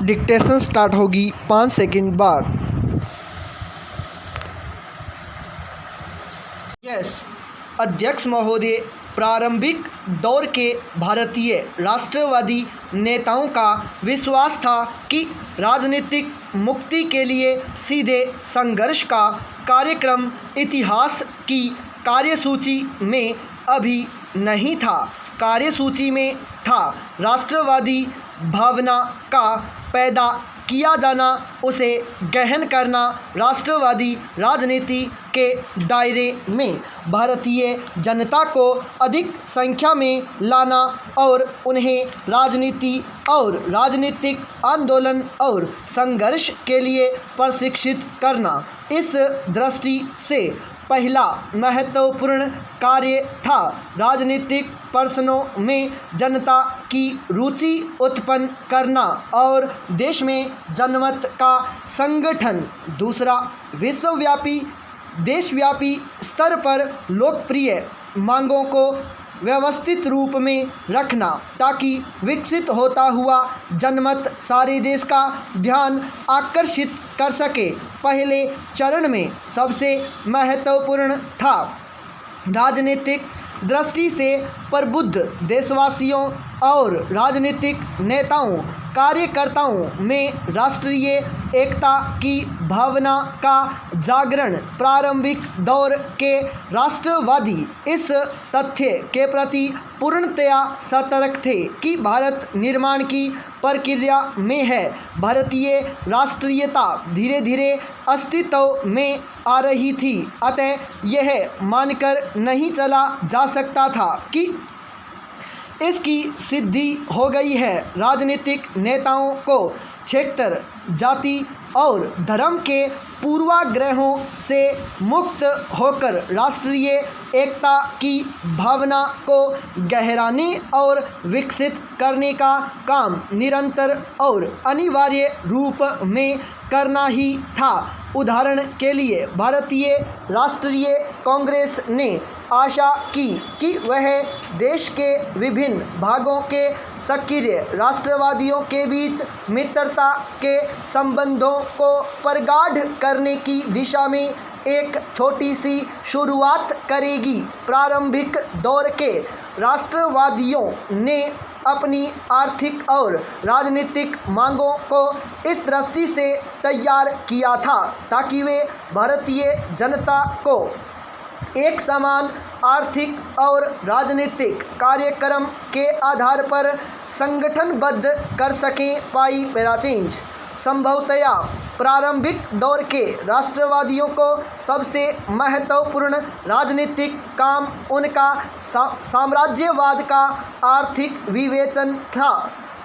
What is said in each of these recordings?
Dictation start होगी 5 second बाद। Yes अध्यक्ष महोदय, प्रारंभिक दौर के भारतीय राष्ट्रवादी नेताओं का विश्वास था कि राजनीतिक मुक्ति के लिए सीधे संघर्ष का कार्यक्रम इतिहास की कार्यसूची में अभी नहीं था। कार्यसूची में था राष्ट्रवादी भावना का पैदा किया जाना, उसे गहन करना, राष्ट्रवादी राजनीति के दायरे में भारतीय जनता को अधिक संख्या में लाना और उन्हें राजनीति और राजनीतिक आंदोलन और संघर्ष के लिए प्रशिक्षित करना। इस दृष्टि से पहला महत्वपूर्ण कार्य था राजनीतिक प्रश्नों में जनता की रुचि उत्पन्न करना और देश में जनमत का संगठन। दूसरा, विश्वव्यापी देशव्यापी स्तर पर लोकप्रिय मांगों को व्यवस्थित रूप में रखना ताकि विकसित होता हुआ जनमत सारे देश का ध्यान आकर्षित कर सके। पहले चरण में सबसे महत्वपूर्ण था राजनीतिक दृष्टि से प्रबुद्ध देशवासियों और राजनीतिक नेताओं कार्यकर्ताओं में राष्ट्रीय एकता की भावना का जागरण। प्रारंभिक दौर के राष्ट्रवादी इस तथ्य के प्रति पूर्णतया सतर्क थे कि भारत निर्माण की प्रक्रिया में है। भारतीय राष्ट्रीयता धीरे धीरे अस्तित्व में आ रही थी, अतः यह मानकर नहीं चला जा सकता था कि इसकी सिद्धि हो गई है। राजनीतिक नेताओं को क्षेत्र, जाति और धर्म के पूर्वाग्रहों से मुक्त होकर राष्ट्रीय एकता की भावना को गहराने और विकसित करने का काम निरंतर और अनिवार्य रूप में करना ही था। उदाहरण के लिए भारतीय राष्ट्रीय कांग्रेस ने आशा की कि वह देश के विभिन्न भागों के सक्रिय राष्ट्रवादियों के बीच मित्रता के संबंधों को प्रगाढ़ करने की दिशा में एक छोटी सी शुरुआत करेगी। प्रारंभिक दौर के राष्ट्रवादियों ने अपनी आर्थिक और राजनीतिक मांगों को इस दृष्टि से तैयार किया था ताकि वे भारतीय जनता को एक समान आर्थिक और राजनीतिक कार्यक्रम के आधार पर संगठनबद्ध कर सकें। पाई पैरा चेंज संभवतया प्रारंभिक दौर के राष्ट्रवादियों को सबसे महत्वपूर्ण राजनीतिक काम उनका साम्राज्यवाद का आर्थिक विवेचन था।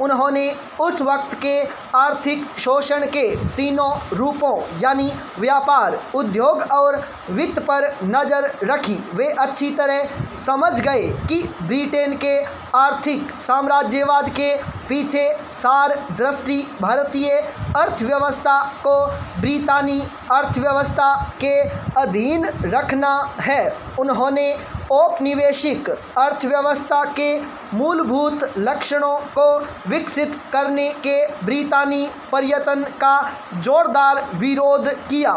उन्होंने उस वक्त के आर्थिक शोषण के तीनों रूपों यानी व्यापार, उद्योग और वित्त पर नज़र रखी। वे अच्छी तरह समझ गए कि ब्रिटेन के आर्थिक साम्राज्यवाद के पीछे सार दृष्टि भारतीय अर्थव्यवस्था को ब्रितानी अर्थव्यवस्था के अधीन रखना है। उन्होंने औपनिवेशिक अर्थव्यवस्था के मूलभूत लक्षणों को विकसित करने के ब्रितानी प्रयत्न का जोरदार विरोध किया।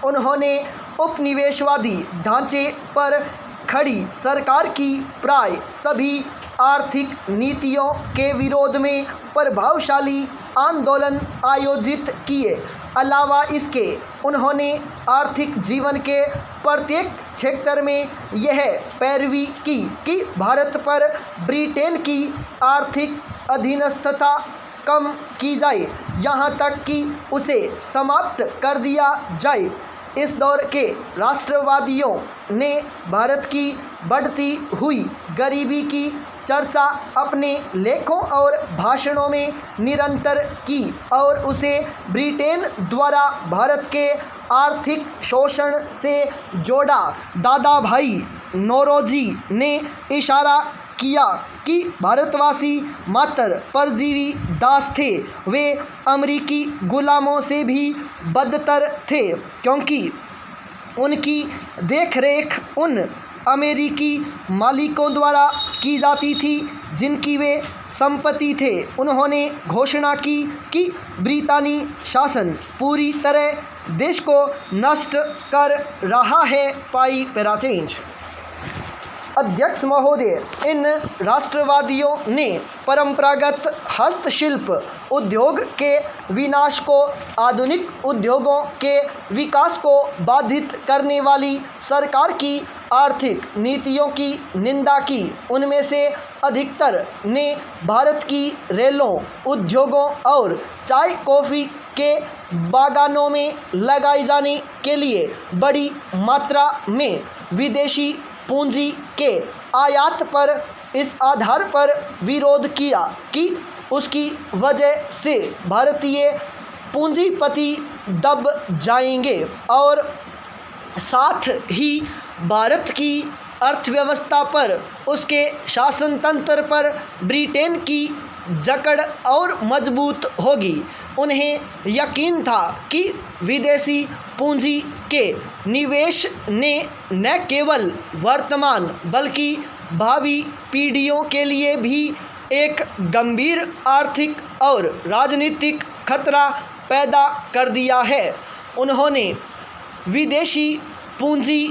उन्होंने उपनिवेशवादी ढांचे पर खड़ी सरकार की प्राय सभी आर्थिक नीतियों के विरोध में प्रभावशाली आंदोलन आयोजित किए। अलावा इसके उन्होंने आर्थिक जीवन के प्रत्येक क्षेत्र में यह पैरवी की कि भारत पर ब्रिटेन की आर्थिक अधीनस्थता कम की जाए, यहाँ तक कि उसे समाप्त कर दिया जाए। इस दौर के राष्ट्रवादियों ने भारत की बढ़ती हुई गरीबी की चर्चा अपने लेखों और भाषणों में निरंतर की और उसे ब्रिटेन द्वारा भारत के आर्थिक शोषण से जोड़ा। दादा भाई नौरोजी ने इशारा किया कि भारतवासी मात्र परजीवी दास थे, वे अमेरिकी गुलामों से भी बदतर थे क्योंकि उनकी देखरेख उन अमेरिकी मालिकों द्वारा की जाती थी, जिनकी वे संपत्ति थे। उन्होंने घोषणा की कि ब्रितानी शासन पूरी तरह देश को नष्ट कर रहा है। पाई पैराचेंज। अध्यक्ष महोदय, इन राष्ट्रवादियों ने परंपरागत हस्तशिल्प उद्योग के विनाश को, आधुनिक उद्योगों के विकास को बाधित करने वाली सरकार की आर्थिक नीतियों की निंदा की। उनमें से अधिकतर ने भारत की रेलों, उद्योगों और चाय कॉफ़ी के बागानों में लगाए जाने के लिए बड़ी मात्रा में विदेशी पूंजी के आयात पर इस आधार पर विरोध किया कि उसकी वजह से भारतीय पूंजीपति दब जाएंगे और साथ ही भारत की अर्थव्यवस्था पर, उसके शासन तंत्र पर ब्रिटेन की जकड़ और मजबूत होगी। उन्हें यकीन था कि विदेशी पूंजी के निवेश ने न केवल वर्तमान बल्कि भावी पीढ़ियों के लिए भी एक गंभीर आर्थिक और राजनीतिक खतरा पैदा कर दिया है। उन्होंने विदेशी पूंजी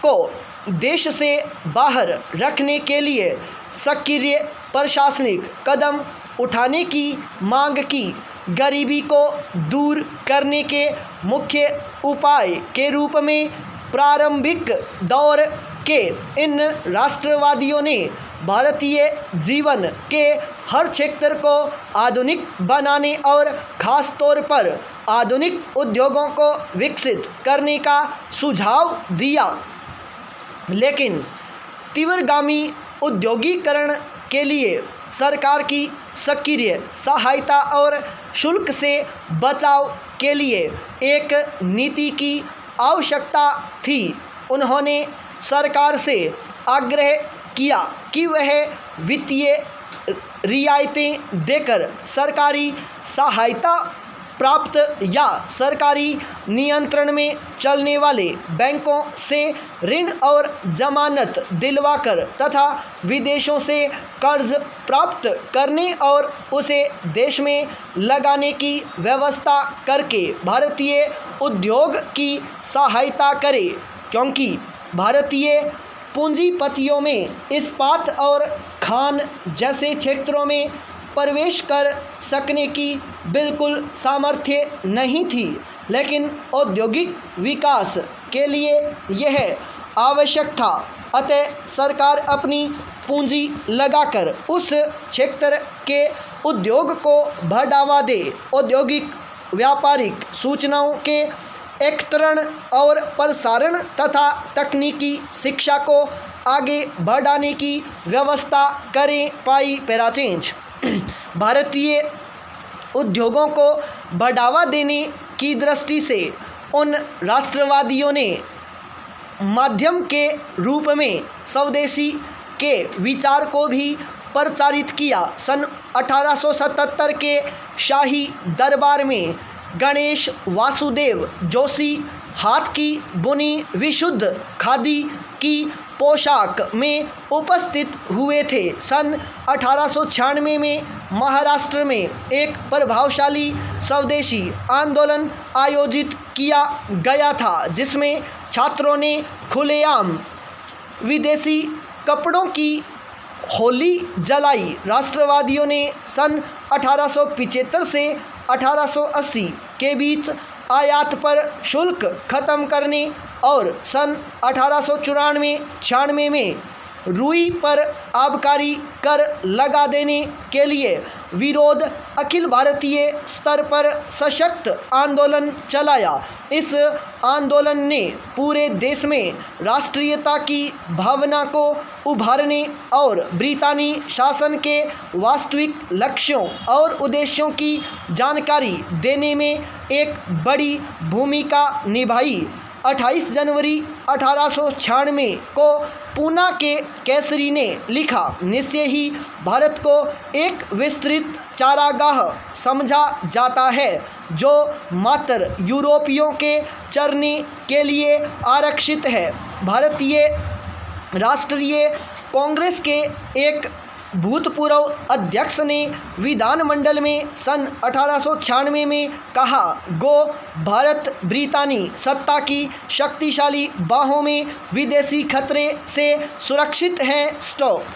को देश से बाहर रखने के लिए सक्रिय प्रशासनिक कदम उठाने की मांग की। गरीबी को दूर करने के मुख्य उपाय के रूप में प्रारंभिक दौर के इन राष्ट्रवादियों ने भारतीय जीवन के हर क्षेत्र को आधुनिक बनाने और ख़ास तौर पर आधुनिक उद्योगों को विकसित करने का सुझाव दिया। लेकिन तीव्रगामी औद्योगिकरण के लिए सरकार की सक्रिय सहायता और शुल्क से बचाव के लिए एक नीति की आवश्यकता थी। उन्होंने सरकार से आग्रह किया कि वह वित्तीय रियायतें देकर सरकारी सहायता प्राप्त या सरकारी नियंत्रण में चलने वाले बैंकों से ऋण और जमानत दिलवाकर तथा विदेशों से कर्ज प्राप्त करने और उसे देश में लगाने की व्यवस्था करके भारतीय उद्योग की सहायता करे, क्योंकि भारतीय पूंजीपतियों में इस्पात और खान जैसे क्षेत्रों में प्रवेश कर सकने की बिल्कुल सामर्थ्य नहीं थी। लेकिन औद्योगिक विकास के लिए यह आवश्यक था। अतः सरकार अपनी पूंजी लगाकर उस क्षेत्र के उद्योग को बढ़ावा दे, औद्योगिक व्यापारिक सूचनाओं के एकत्रण और प्रसारण तथा तकनीकी शिक्षा को आगे बढ़ाने की व्यवस्था करें। पाई पैराचेंज। भारतीय उद्योगों को बढ़ावा देने की दृष्टि से उन राष्ट्रवादियों ने माध्यम के रूप में स्वदेशी के विचार को भी प्रचारित किया। सन 1877 के शाही दरबार में गणेश वासुदेव जोशी हाथ की बुनी विशुद्ध खादी की पोशाक में उपस्थित हुए थे। सन 1896 में महाराष्ट्र में एक प्रभावशाली स्वदेशी आंदोलन आयोजित किया गया था, जिसमें छात्रों ने खुलेआम विदेशी कपड़ों की होली जलाई। राष्ट्रवादियों ने सन 1875 से 1880 के बीच आयात पर शुल्क खत्म करने और सन 1894-96 में रुई पर आबकारी कर लगा देने के लिए विरोध अखिल भारतीय स्तर पर सशक्त आंदोलन चलाया। इस आंदोलन ने पूरे देश में राष्ट्रीयता की भावना को उभारने और ब्रितानी शासन के वास्तविक लक्ष्यों और उद्देश्यों की जानकारी देने में एक बड़ी भूमिका निभाई। 28 जनवरी 1896 को पूना के केसरी ने लिखा, निश्चय ही भारत को एक विस्तृत चारागाह समझा जाता है जो मात्र यूरोपियों के चरने के लिए आरक्षित है। भारतीय राष्ट्रीय कांग्रेस के एक भूतपूर्व अध्यक्ष ने विधानमंडल में सन 1896 में कहा, गो भारत ब्रितानी सत्ता की शक्तिशाली बाहों में विदेशी खतरे से सुरक्षित है। स्टॉप।